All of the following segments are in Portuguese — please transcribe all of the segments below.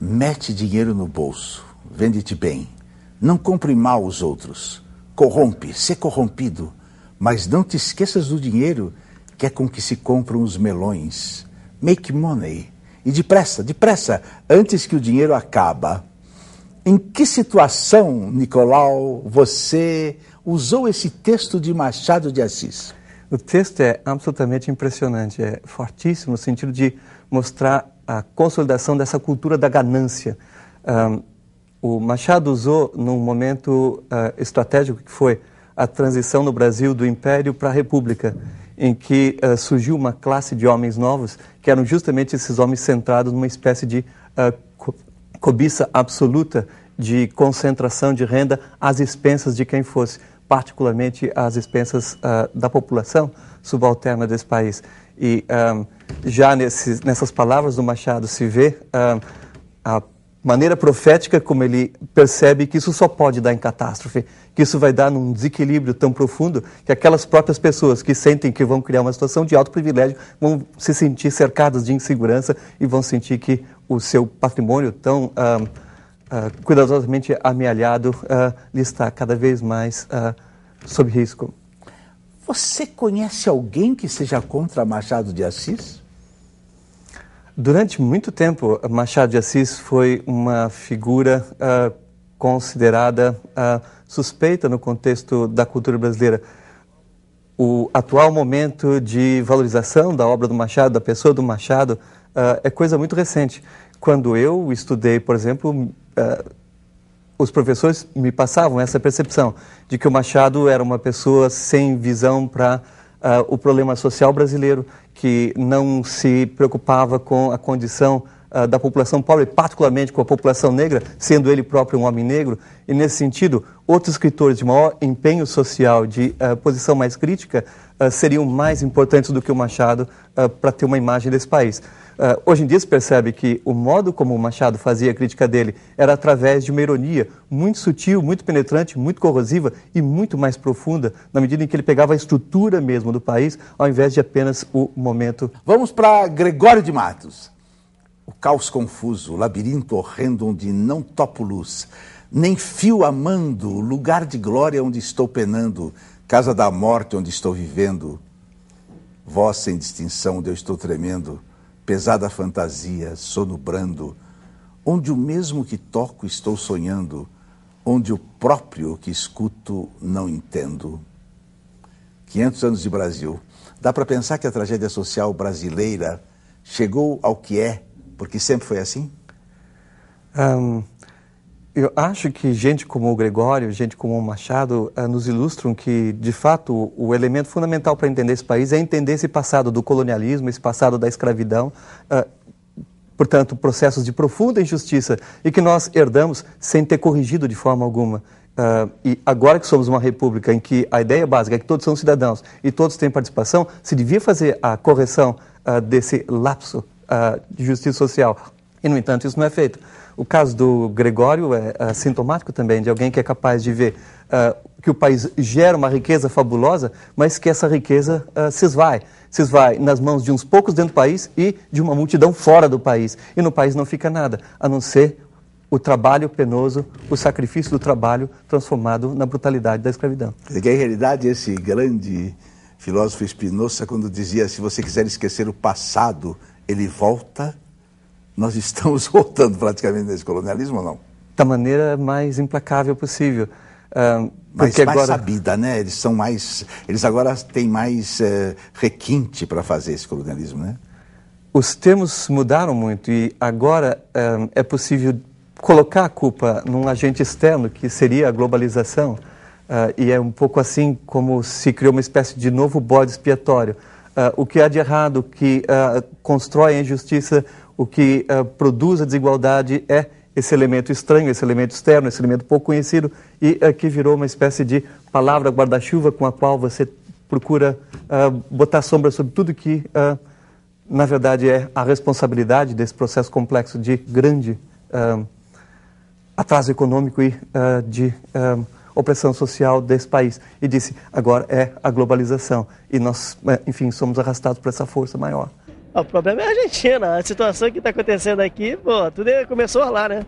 Mete dinheiro no bolso, vende-te bem. Não compre mal os outros. Corrompe, sê corrompido. Mas não te esqueças do dinheiro, que é com que se compram os melões. Make money. E depressa, depressa, antes que o dinheiro acaba. Em que situação, Nicolau, você usou esse texto de Machado de Assis? O texto é absolutamente impressionante, é fortíssimo no sentido de mostrar a consolidação dessa cultura da ganância. O Machado usou num momento estratégico que foi a transição no Brasil do Império para a República, em que surgiu uma classe de homens novos, que eram justamente esses homens centrados numa espécie de cobiça absoluta de concentração de renda às expensas de quem fosse, particularmente às expensas da população subalterna desse país. E já nessas palavras do Machado se vê a maneira profética como ele percebe que isso só pode dar em catástrofe, que isso vai dar num desequilíbrio tão profundo que aquelas próprias pessoas que sentem que vão criar uma situação de alto privilégio vão se sentir cercadas de insegurança e vão sentir que o seu patrimônio tão cuidadosamente amealhado lhe está cada vez mais sob risco. Você conhece alguém que seja contra Machado de Assis? Durante muito tempo, Machado de Assis foi uma figura considerada suspeita no contexto da cultura brasileira. O atual momento de valorização da obra do Machado, da pessoa do Machado, é coisa muito recente. Quando eu estudei, por exemplo, os professores me passavam essa percepção de que o Machado era uma pessoa sem visão para o problema social brasileiro, que não se preocupava com a condição da população pobre, particularmente com a população negra, sendo ele próprio um homem negro. E, nesse sentido, outros escritores de maior empenho social, de posição mais crítica, seriam mais importantes do que o Machado para ter uma imagem desse país. Hoje em dia se percebe que o modo como o Machado fazia a crítica dele era através de uma ironia muito sutil, muito penetrante, muito corrosiva e muito mais profunda, na medida em que ele pegava a estrutura mesmo do país, ao invés de apenas o momento. Vamos para Gregório de Matos. O caos confuso, o labirinto horrendo onde não topo luz, nem fio amando, lugar de glória onde estou penando, casa da morte onde estou vivendo, voz sem distinção onde eu estou tremendo, pesada fantasia, sono brando, onde o mesmo que toco estou sonhando, onde o próprio que escuto não entendo. 500 anos de Brasil. Dá para pensar que a tragédia social brasileira chegou ao que é, porque sempre foi assim? Eu acho que gente como o Gregório, gente como o Machado, nos ilustram que, de fato, o elemento fundamental para entender esse país é entender esse passado do colonialismo, esse passado da escravidão, portanto, processos de profunda injustiça e que nós herdamos sem ter corrigido de forma alguma. E agora que somos uma república em que a ideia básica é que todos são cidadãos e todos têm participação, se devia fazer a correção desse lapso de justiça social. E, no entanto, isso não é feito. O caso do Gregório é sintomático também de alguém que é capaz de ver que o país gera uma riqueza fabulosa, mas que essa riqueza se esvai nas mãos de uns poucos dentro do país e de uma multidão fora do país. E no país não fica nada, a não ser o trabalho penoso, o sacrifício do trabalho transformado na brutalidade da escravidão. Que, em realidade, esse grande filósofo Spinoza, quando dizia, se você quiser esquecer o passado, ele volta. Nós estamos voltando praticamente nesse colonialismo ou não? Da maneira mais implacável possível. Mas mais agora... sabida, né? Eles agora têm mais requinte para fazer esse colonialismo, né? Os termos mudaram muito e agora é possível colocar a culpa num agente externo, que seria a globalização, e é um pouco assim como se criou uma espécie de novo bode expiatório. O que há de errado, o que constrói a injustiça, o que produz a desigualdade é esse elemento estranho, esse elemento externo, esse elemento pouco conhecido e que virou uma espécie de palavra guarda-chuva com a qual você procura botar sombra sobre tudo que, na verdade, é a responsabilidade desse processo complexo de grande atraso econômico e de opressão social desse país. E disse, agora é a globalização. E nós, enfim, somos arrastados por essa força maior. O problema é a Argentina. A situação que está acontecendo aqui, pô, tudo começou lá, né?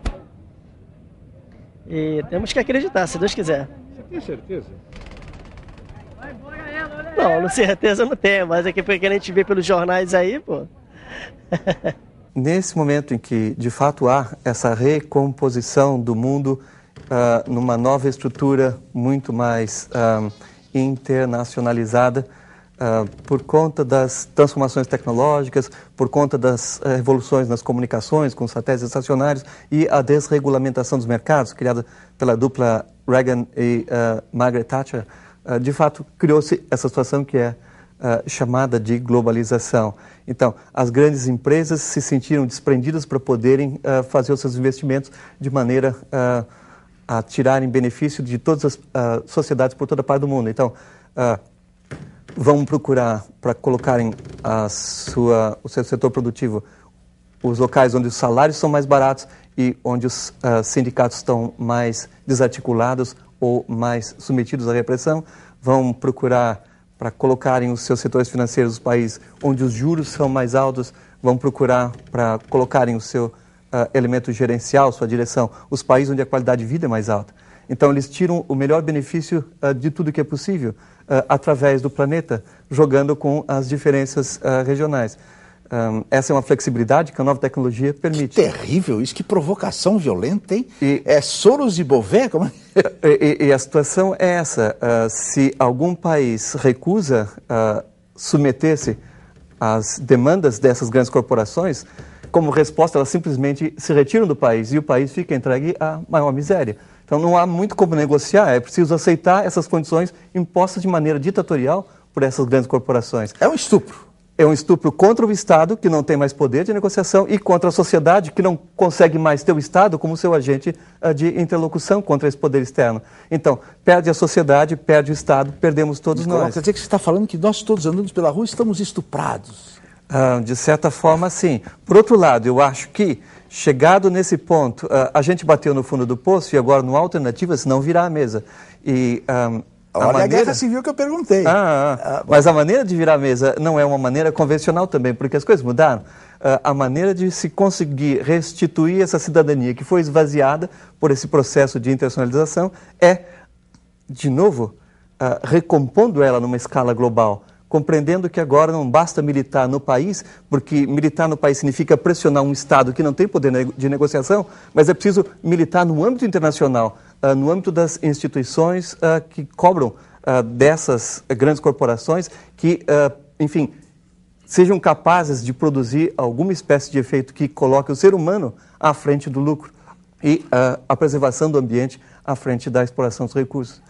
E temos que acreditar, se Deus quiser. Você tem certeza? Não, certeza não tenho, mas aqui porque a gente vê pelos jornais aí, pô. Nesse momento em que, de fato, há essa recomposição do mundo numa nova estrutura muito mais internacionalizada, por conta das transformações tecnológicas, por conta das revoluções nas comunicações com satélites estacionários e a desregulamentação dos mercados, criada pela dupla Reagan e Margaret Thatcher, de fato criou-se essa situação que é chamada de globalização. Então, as grandes empresas se sentiram desprendidas para poderem fazer os seus investimentos de maneira a tirarem benefício de todas as sociedades por toda parte do mundo. Então, vão procurar para colocarem o seu setor produtivo os locais onde os salários são mais baratos e onde os sindicatos estão mais desarticulados ou mais submetidos à repressão. Vão procurar para colocarem os seus setores financeiros nos países onde os juros são mais altos. Vão procurar para colocarem o seu elemento gerencial, sua direção, os países onde a qualidade de vida é mais alta. Então, eles tiram o melhor benefício de tudo que é possível através do planeta, jogando com as diferenças regionais. Essa é uma flexibilidade que a nova tecnologia permite. Que terrível isso, que provocação violenta, hein? É Soros e Beauvais? Como... e a situação é essa. Se algum país recusa submeter-se às demandas dessas grandes corporações, como resposta, elas simplesmente se retiram do país e o país fica entregue à maior miséria. Então, não há muito como negociar, é preciso aceitar essas condições impostas de maneira ditatorial por essas grandes corporações. É um estupro. É um estupro contra o Estado, que não tem mais poder de negociação, e contra a sociedade, que não consegue mais ter o Estado como seu agente de interlocução contra esse poder externo. Então, perde a sociedade, perde o Estado, perdemos todos nós. Quer dizer que você está falando que nós todos andando pela rua estamos estuprados. De certa forma, sim. Por outro lado, eu acho que, chegado nesse ponto, a gente bateu no fundo do poço e agora não há alternativa senão virar a mesa. Olha a guerra civil que eu perguntei. Mas a maneira de virar a mesa não é uma maneira convencional também, porque as coisas mudaram. A maneira de se conseguir restituir essa cidadania que foi esvaziada por esse processo de internacionalização é, de novo, recompondo ela numa escala global, compreendendo que agora não basta militar no país, porque militar no país significa pressionar um Estado que não tem poder de negociação, mas é preciso militar no âmbito internacional, no âmbito das instituições que cobram dessas grandes corporações que, enfim, sejam capazes de produzir alguma espécie de efeito que coloque o ser humano à frente do lucro e a preservação do ambiente à frente da exploração dos recursos.